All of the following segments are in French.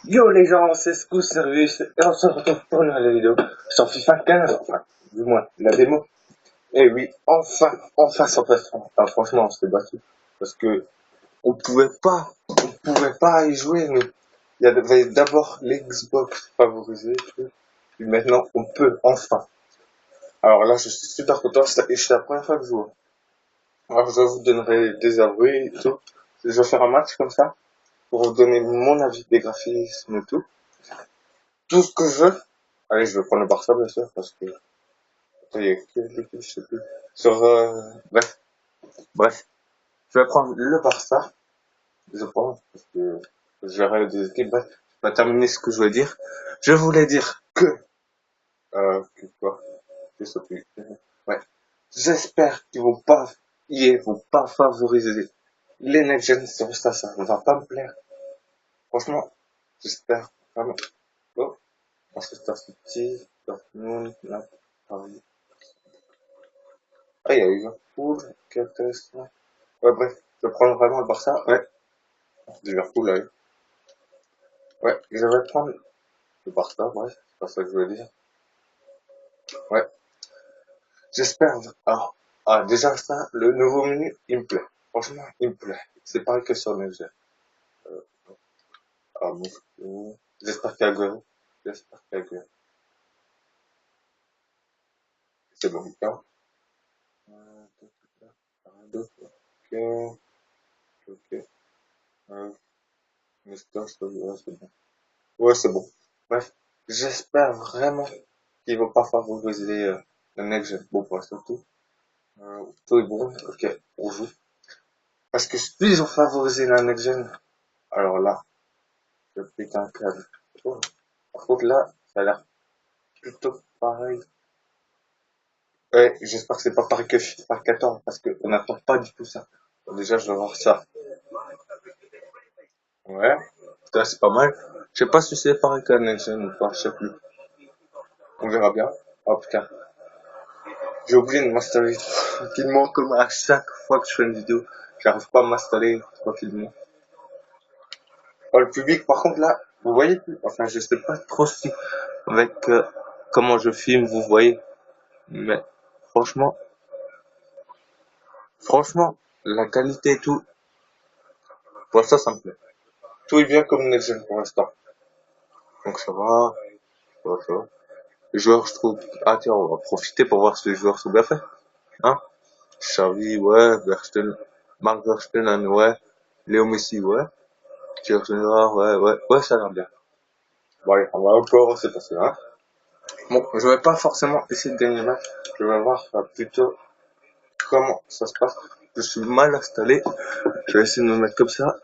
Yo les gens, c'est Scoo Service et on se retrouve pour une nouvelle vidéo sur FIFA 15, enfin, du moins la démo. Et oui, enfin ça passe. Enfin, franchement, on s'est battu parce que on pouvait pas y jouer. Nous. Il y avait d'abord l'Xbox favorisée, puis maintenant on peut enfin. Alors là, je suis super content et c'est la première fois que je joue. Alors je vous donnerai des avis et tout. Je vais faire un match comme ça pour vous donner mon avis des graphismes et tout ce que je veux. Allez, je vais prendre le Barça, bien sûr, parce que, attends, il y a quelle équipe, je sais plus. Bref. Je vais prendre le Barça, je pense, parce que je verrai des équipes. Bref, je vais terminer ce que je voulais dire. Je voulais dire que quoi? Je sais plus. Ouais. J'espère qu'ils vont pas, ils vont pas favoriser les next gen sur ça ne va pas me plaire. Franchement, j'espère vraiment. Oh, Manchester City, Dortmund, Paris. Ah, il y a Liverpool, qui est intéressant. Ouais, bref, je vais prendre vraiment le Barça. Ouais, Liverpool, là. Ouais, je vais prendre le Barça, bref, c'est pas ça que je voulais dire. Ouais, j'espère. Déjà, ça, le nouveau menu, il me plaît. Franchement, il me plaît. C'est pareil que sur Next. Euh, Moscou. J'espère qu'il y a Agüero. J'espère qu'il y a Agüero. C'est bon, hein. Rien d'autre. Ok, ok. Euh, Mister, c'est bon. Ouais, c'est bon. Bref, j'espère vraiment qu'ils vont pas favoriser le next gen. Bon, pour surtout. Tout est bon, ok, on joue. Parce que s'ils ont favorisé la next gen, alors là, je pète un câble. Oh. Par contre, là, ça a l'air plutôt pareil. Ouais, j'espère que c'est pas pareil que FIFA 14, parce qu'on n'attend pas du tout ça. Bon, déjà, je vais voir ça. Ouais, ça c'est pas mal. Je sais pas si c'est pareil que la next gen ou pas, je sais plus. On verra bien. Oh putain. J'ai oublié de m'installer tranquillement comme à chaque fois que je fais une vidéo. J'arrive pas à m'installer tranquillement. Oh, le public, par contre, là, vous voyez plus. Enfin, je sais pas trop si avec comment je filme, vous voyez. Mais franchement, franchement, la qualité et tout, pour ça, ça me plaît. Tout est bien comme Next Gen pour l'instant. Donc ça va. Les joueurs, je trouve. Ah tiens, on va profiter pour voir si les joueurs sont bien faits. Hein? Xavi, ouais. Verstappen, Marc Verstappen, ouais. Léo Messi, ouais. Thierry Henry, ouais, ça a l'air bien. Bon allez, on va encore se passer là. Bon, je vais pas forcément essayer de gagner le match. Je vais voir plutôt comment ça se passe. Je suis mal installé. Je vais essayer de me mettre comme ça.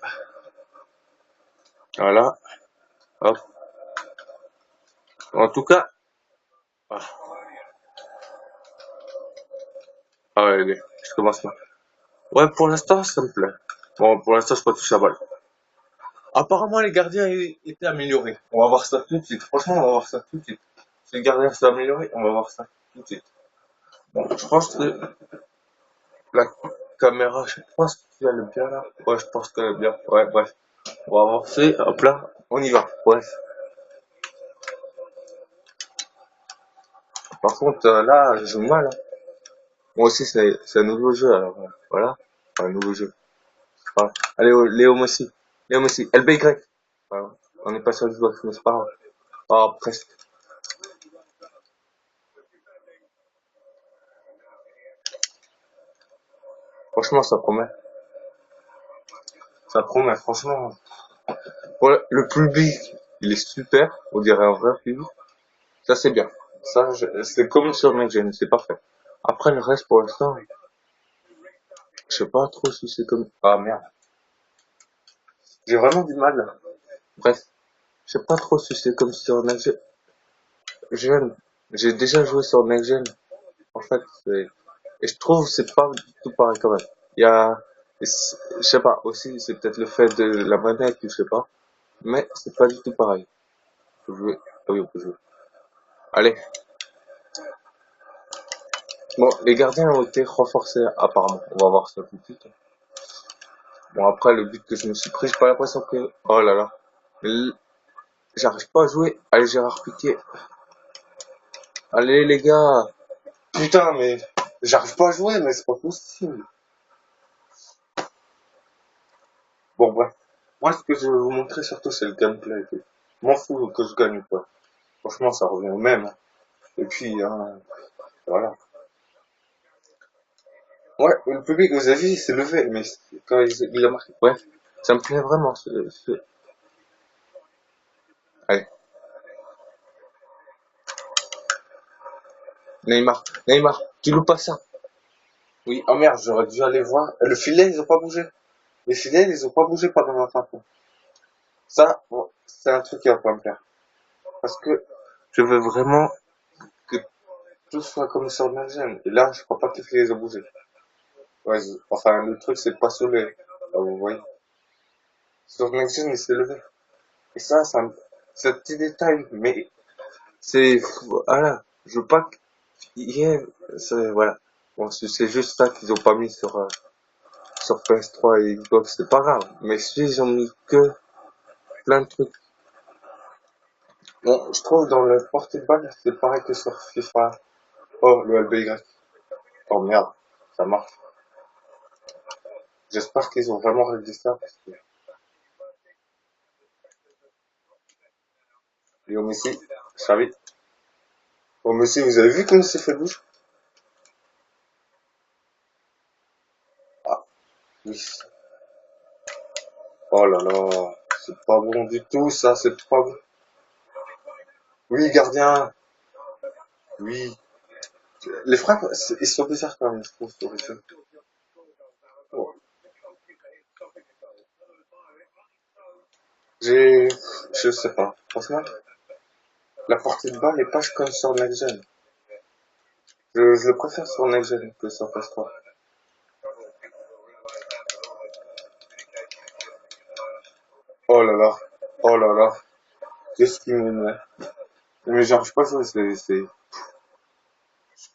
Voilà. Hop. En tout cas. Ah ouais, allez, je commence là. Ouais, pour l'instant, ça me plaît. Bon, pour l'instant, je peux pas toucher la balle. Apparemment, les gardiens étaient améliorés. On va voir ça tout de suite. Franchement, on va voir ça tout de suite. Si les gardiens sont améliorés, on va voir ça tout de suite. Bon, je pense que la caméra, je pense qu'elle est bien là. Ouais, je pense qu'elle est bien. Ouais, bref. On va avancer. Hop là. On y va. Bref. Par contre, là, je joue mal. Hein. Moi aussi, c'est un nouveau jeu. Alors, voilà. Enfin, un nouveau jeu. Voilà. Allez, oh, Léo Messi. Léo Messi. LBY. Voilà. On n'est pas sur le joueur, mais c'est pas grave. Ah, presque. Franchement, ça promet. Ça promet, franchement. Voilà, le public, il est super. On dirait un vrai public. Ça, c'est bien. Ça, c'est comme sur Next Gen, c'est parfait. Après, le reste, pour l'instant, je sais pas trop si c'est comme... Ah, merde. J'ai vraiment du mal, là. Bref. Je sais pas trop si c'est comme sur Next Gen. J'ai déjà joué sur Next Gen. En fait, et je trouve que c'est pas du tout pareil quand même. Il y a, je sais pas, aussi, c'est peut-être le fait de la manette, je sais pas. Mais c'est pas du tout pareil. On peut jouer. Ah oui, on peut jouer. Allez. Bon, les gardiens ont été renforcés apparemment. On va voir ça tout de suite. Bon, après, le but que je me suis pris, j'ai pas l'impression que... Oh là là. J'arrive pas à jouer. Allez, Gérard Piqué. Allez, les gars. Putain, mais j'arrive pas à jouer, mais c'est pas possible. Bon, bref. Moi, ce que je vais vous montrer surtout, c'est le gameplay. Je m'en fous que je gagne ou pas. Franchement, ça revient au même, hein. Et puis, hein, voilà. Ouais, le public, vous avez vu, il s'est levé, mais quand il a marqué. Bref, ça me plaît vraiment. Allez, Neymar, Neymar, tu loupes pas ça. Oui, oh merde, j'aurais dû aller voir. Le filet, ils ont pas bougé. Les filets, ils ont pas bougé pendant la fin. Ça, bon, c'est un truc qui va pas me plaire. Parce que je veux vraiment que tout soit comme sur Next-Gen. Et là, je crois pas que les filets, ils ont bougé. Ouais, enfin, le truc, c'est pas soleil. Là, vous voyez. Sur Next-Gen, il s'est levé. Et ça c'est un petit détail, mais c'est, voilà. Je veux pas que, voilà. Bon, c'est juste ça qu'ils ont pas mis sur PS3 et Xbox, c'est pas grave. Mais si ils ont mis que plein de trucs. Bon, je trouve dans le portée de balle, c'est pareil que sur FIFA. Oh, le LBY. Oh merde, ça marche. J'espère qu'ils ont vraiment réglé ça parce que Léo Messi, Xavi. Oh Messi, vous avez vu comme il s'est fait bouche? Ah, oui. Oh là là, c'est pas bon du tout ça, c'est pas bon. Oui, gardien. Oui. Les frappes, ils sont bizarres quand même, je trouve, sur le jeu. Bon. J'ai, je sais pas. Franchement, la portée de balle n'est pas comme sur Next Gen. Je le préfère sur Next Gen que sur PS3. Oh là là, oh là là, qu'est-ce qui m'énerve. Mais j'arrive pas à jouer, c'est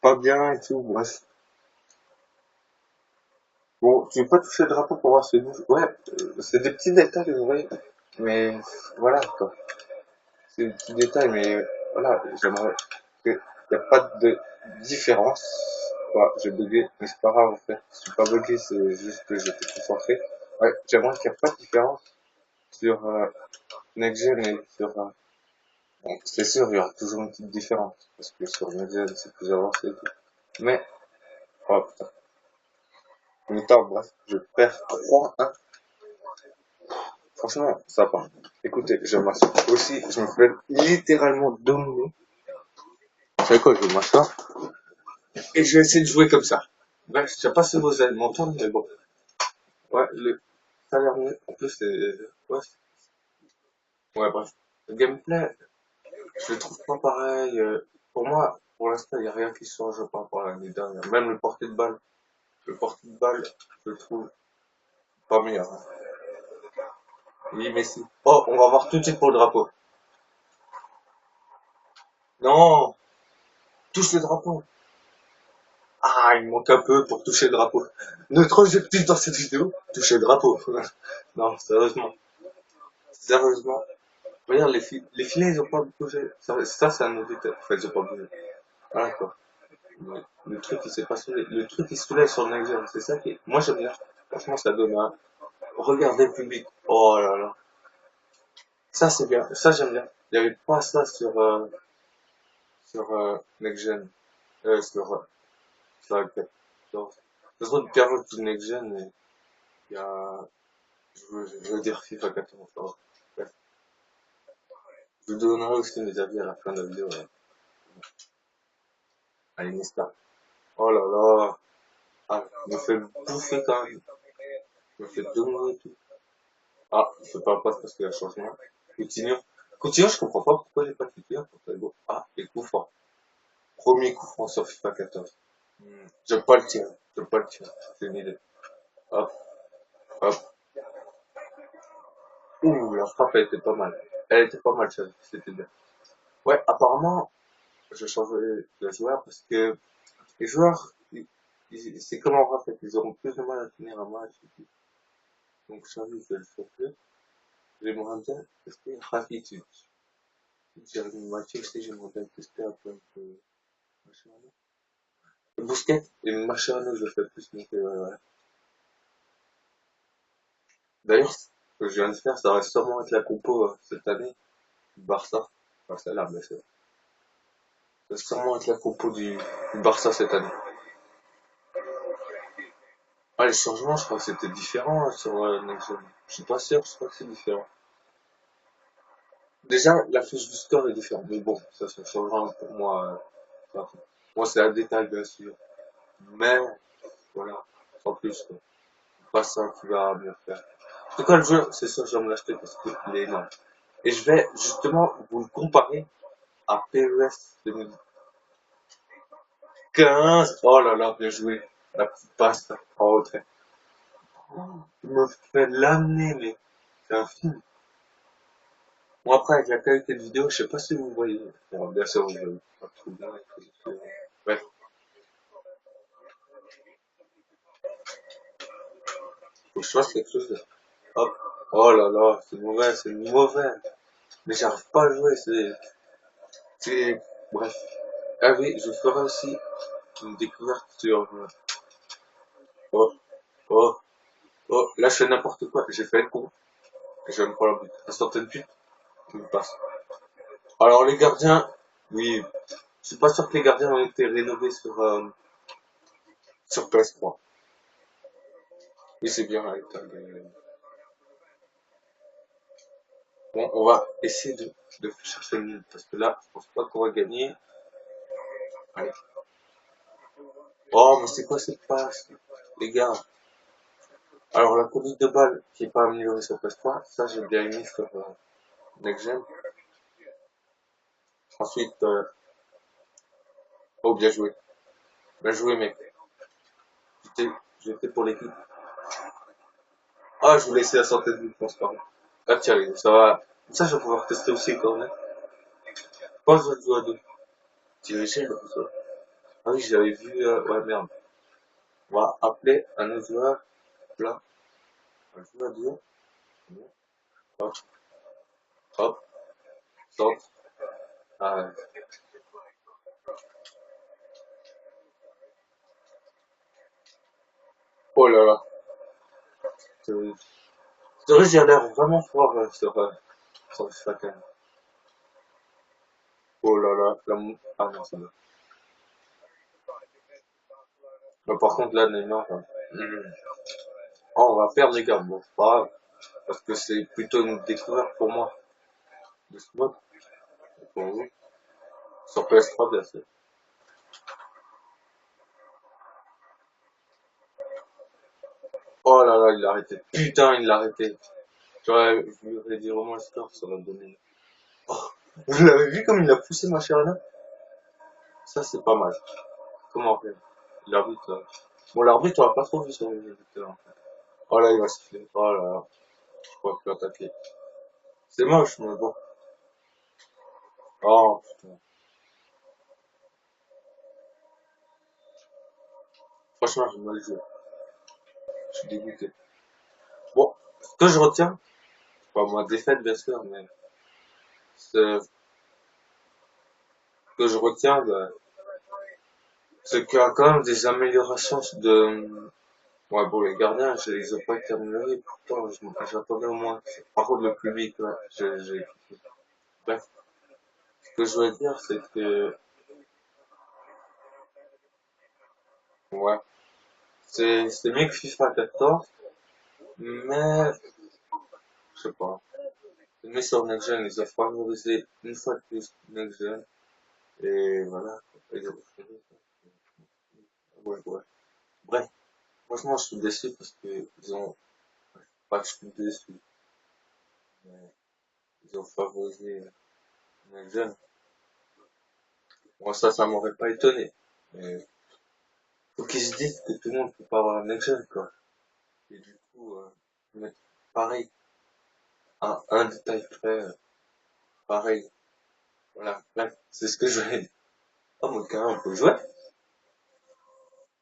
pas bien et tout, bref. Bon, tu veux pas toucher le drapeau pour voir ce bouge. Ouais, c'est des petits détails, vous voyez. Mais voilà, quoi. C'est des petits détails, mais voilà, j'aimerais qu'il n'y a pas de différence. Voilà, j'ai bugué, mais c'est pas grave en fait. Je suis pas bugué, c'est juste que j'étais concentré. Ouais, j'aimerais qu'il n'y ait pas de différence sur Next Gen et sur... bon, c'est sûr, il y aura toujours une petite différence, parce que sur Next Gen, c'est plus avancé et tout. Mais, oh putain, mi-temps, bref, je perds 3-1. Franchement, ça part. Écoutez, je m'assois aussi, je me fais littéralement dominer. Vous savez quoi, je vais m'asseoir et je vais essayer de jouer comme ça. Bref, je sais pas si vous allez m'entendre, mais bon. Ouais, ça a l'air mieux. En plus, c'est, ouais, ouais, bref. Le gameplay, je le trouve pas pareil. Pour moi, pour l'instant, il n'y a rien qui change par rapport à l'année dernière. Même le porté de balle. Le porté de balle, je le trouve pas meilleur, hein. Oui, Messi. Oh, on va voir tout de suite pour le drapeau. Non, touche le drapeau. Ah, il manque un peu pour toucher le drapeau. Notre objectif dans cette vidéo, toucher le drapeau. Non, sérieusement. Sérieusement. Regarde, les filets, ils ont pas bougé. Ça c'est un objectif. En fait, ils ont pas bougé. Voilà, quoi. Le truc, il s'est pas soulevé. Le truc, il se soulève sur le next gen. C'est ça qui est... Moi, j'aime bien. Franchement, ça donne un... Regardez le public. Oh là là. Ça, c'est bien. Ça, j'aime bien. Il y avait pas ça sur next gen. Sur la 14. Je trouve que avant le next gen, il y a... je veux dire FIFA 14. Bref. Je vous donnerai aussi mes avis à la fin de la vidéo. Ouais. Allez, Nesta. Oh là là. Ah, il me fait bouffer quand même. Il me fait dominer et tout. Ah, il fait pas la passe parce qu'il y a changement. Coutinho. Coutinho, je comprends pas pourquoi il n'est pas titulaire pour Taibo. Ah, et coup franc. Premier coup franc sur FIFA 14. J'aime pas le tir. J'aime pas le tir. C'est une idée. Hop, hop. Ouh, la frappe, elle était pas mal. Elle était pas mal, celle c'était bien. Ouais, apparemment, je changerai de joueur parce que les joueurs, c'est comme en fait, ils auront plus de mal à tenir un match. Et tout. Donc, Xavi, je vais le faire plus. J'aimerais bien tester Rakitic. J'ai une moitié aussi, j'aimerais bien tester un peu de Mascherano. Bousquet et Mascherano, je le fais plus monter, ouais, ouais. D'ailleurs, ce que je viens de faire, ça va sûrement être la compo cette année, du Barça. Enfin, ça a l'air, mais ça va sûrement être la compo du Barça cette année. Ah, les changements, je crois que c'était différent sur Next Gen. Je suis pas sûr, je crois que c'est différent. Déjà, la fiche du score est différente, mais bon, ça changera pour moi. Enfin, moi, c'est un détail, bien sûr. Mais, voilà, sans plus, quoi. Pas ça qui va mieux faire. En tout cas, le jeu, c'est sûr, je vais me l'acheter parce qu'il est énorme. Et je vais justement vous le comparer à PES 2015. Oh là là, bien joué. La petite passe là, en retrait. Il me fait l'amener, mais c'est un film. Bon, après, avec la qualité de vidéo, je sais pas si vous voyez. Bon, bien sûr, vous voyez pas trop bien. Bref, faut que je fasse quelque chose. Hop. Oh là là, c'est mauvais, c'est mauvais. Mais j'arrive pas à jouer, bref. Ah oui, je ferai aussi une découverte sur, oh, oh, oh, là je fais n'importe quoi, j'ai fait le con, je viens de prendre la but. À sortir de but, je me passe. Alors les gardiens, oui, je suis pas sûr que les gardiens ont été rénovés sur PS3. Oui, c'est bien, là, bon, on va essayer de chercher le nul, parce que là, je pense pas qu'on va gagner. Allez. Oh, mais c'est quoi cette passe, les gars? Alors, la conduite de balle qui est pas améliorée sur PS3, ça j'ai bien aimé sur Next Gen. Ensuite, oh, bien joué. Bien joué, mec. J'étais pour l'équipe. Ah, je vous laissais la santé de but, pense pas. Ah, tiens, ça va. Ça, je vais pouvoir tester aussi quand même. Pas besoin de jouer à deux. Diriger, comme ça. Ah oui, j'avais vu, ouais, merde. On va appeler un autre joueur, là. Un joueur à deux. Hop, hop, centre. Ah, oh là là. C'est vrai, j'ai l'air vraiment fort sur FIFA quand même. Oh là là, ah non, c'est bon. Mais par contre, là, Neymar, oh, on va perdre les gars, bon, c'est pas grave. Parce que c'est plutôt une découverte pour moi de ce mode, pour vous. Sur PS3, bien sûr. Oh là là, il l'a arrêté. Putain, il l'a arrêté. J'aurais voulu réduire au moins le score, ça va me donner. Oh, vous l'avez vu comme il a poussé ma chère là? Ça, c'est pas mal. Comment faire? L'arbitre, bon, l'arbitre, on l'a pas trop vu sur les vidéos. Oh là, il va siffler. Oh là là, je crois plus attaquer. C'est moche, mais bon. Oh, putain. Franchement, j'ai mal joué. Je suis dégoûté. Bon, ce que je retiens, pas ma défaite, bien sûr, mais ce que je retiens, bah, c'est qu'il y a quand même des améliorations ouais, bon, les gardiens, je les ai pas été améliorés, pourtant, j'attendais au moins. Par contre, le public, ouais, bref. Ce que je veux dire, c'est que, ouais, c'est mieux que FIFA 14, mais, je sais pas. Mais sur Next Gen, ils ont favorisé une fois de plus Next Gen, et voilà, quoi. Ouais, ouais. Bref, franchement, je suis déçu parce que ils ont, pas que je suis déçu, mais ils ont favorisé Next Gen. Moi, ça m'aurait pas étonné. Mais, faut qu'ils se disent que tout le monde peut pas avoir un Next Gen, quoi. Et du coup, mettre pareil, un détail près, pareil. Voilà, bref, c'est ce que je voulais dire. Oh, mon carré, on peut jouer?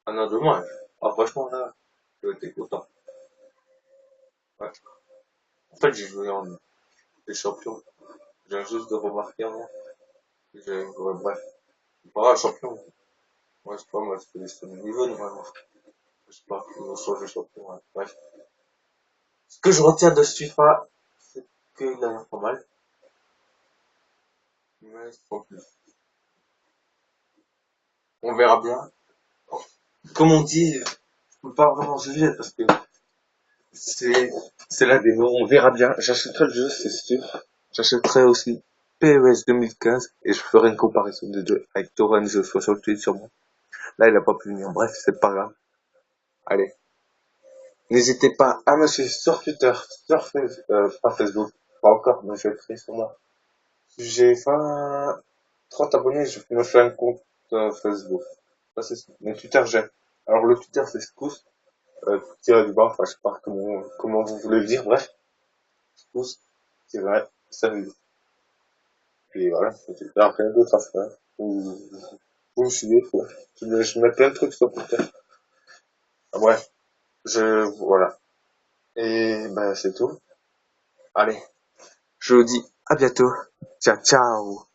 Ah non, dommage. Ah, franchement, là, j'étais content. Ouais. En fait, j'ai joué en des champions. Je viens juste de remarquer, moi. Ouais, bref. Voilà, champion. Ouais, je sais pas, moi, c'est le niveau, normalement. Je sais pas, ils ont changé champion, ouais. Bref. Ce que je retiens de ce FIFA, c'est qu'il a l'air pas mal. Mais sans plus. On verra bien. Comme on dit, je peux pas vraiment juger parce que c'est, c'est la démo, on verra bien. J'achèterai le jeu, c'est sûr. J'achèterai aussi PES 2015 et je ferai une comparaison des deux avec Torrens 68 sur moi. Là, il a pas pu venir. Bref, c'est pas grave. Allez. N'hésitez pas à me suivre sur Twitter, sur pas Facebook, pas encore, mais je le ferai sûrement. J'ai 30 abonnés, je me fais un compte Facebook. Ça, c'est ça. Mais Twitter, j'ai. Alors, le Twitter, c'est Scous, tiré du bas, enfin, je sais pas comment vous voulez le dire, bref. Scous, tiré, salut. Puis voilà, c'est Twitter, rien d'autre à faire. Vous me suivez, quoi. Je mets plein de trucs sur Twitter. Ah, bref, voilà. Et, ben, c'est tout. Allez. Je vous dis à bientôt. Ciao, ciao.